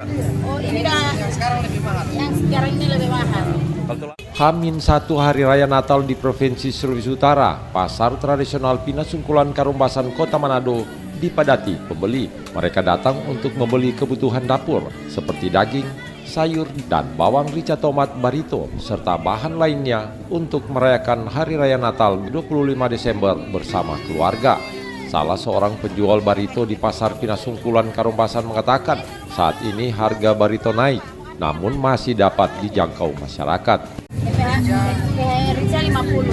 Oh ini yang sekarang lebih mahal. Yang sekarang ini lebih mahal. Hamin 1 Hari Raya Natal di Provinsi Sulawesi Utara, pasar tradisional Pinasungkulan Karumbasan Kota Manado dipadati pembeli. Mereka datang untuk membeli kebutuhan dapur seperti daging, sayur, dan bawang rica tomat barito, serta bahan lainnya untuk merayakan Hari Raya Natal 25 Desember bersama keluarga. Salah seorang penjual barito di pasar Pinasungkulan Karumbasan mengatakan saat ini harga barito naik, namun masih dapat dijangkau masyarakat. Rica 50.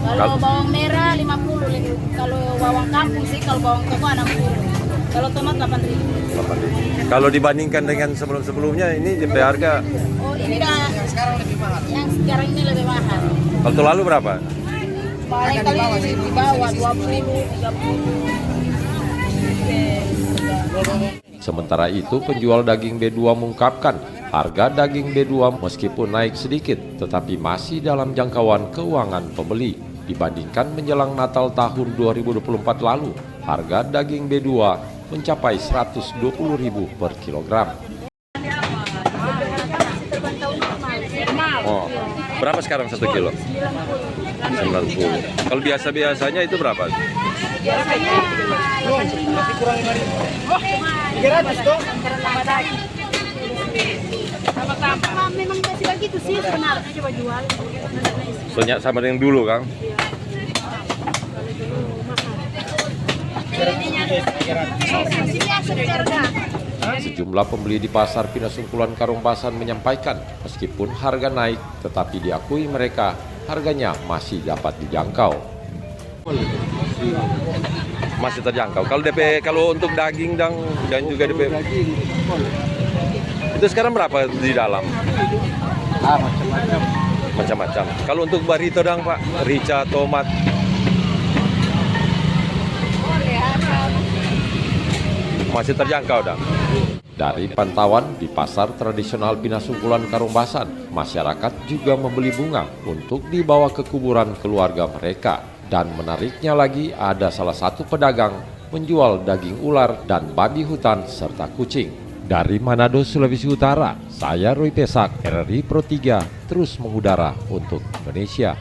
Kalau bawang merah 50. Kalau bawang kampung sih, kalau bawang toko 60. Kalau tomat 8.000. Kalau dibandingkan dengan sebelum-sebelumnya ini DP harga. Oh ini yang sekarang lebih mahal. Yang sekarang ini lebih mahal. Kalau lalu berapa? Paling kali di bawah 20, 30. Sementara itu penjual daging B2 mengungkapkan harga daging B2 meskipun naik sedikit tetapi masih dalam jangkauan keuangan pembeli. Dibandingkan menjelang Natal tahun 2024 lalu, harga daging B2 mencapai Rp120.000 per kilogram. Oh, berapa sekarang 1 kilo? 90. Kalau biasanya itu berapa? Biasanya memang masih begitu sih sebenarnya coba jual. Soalnya sama dengan dulu, Kang. Sejumlah pembeli di pasar Pinasungkulan Karumbasan menyampaikan meskipun harga naik tetapi diakui mereka harganya masih dapat dijangkau. Masih terjangkau. Kalau DP kalau untuk daging dan juga DP itu sekarang berapa di dalam? Macam-macam. Kalau untuk barito Pak, rica, tomat. Masih terjangkau Dari pantauan di pasar tradisional Pinasungkulan Karumbasan, masyarakat juga membeli bunga untuk dibawa ke kuburan keluarga mereka. Dan menariknya lagi ada salah satu pedagang menjual daging ular dan babi hutan serta kucing. Dari Manado, Sulawesi Utara, saya Roy Pesak, RRI Pro 3, terus mengudara untuk Indonesia.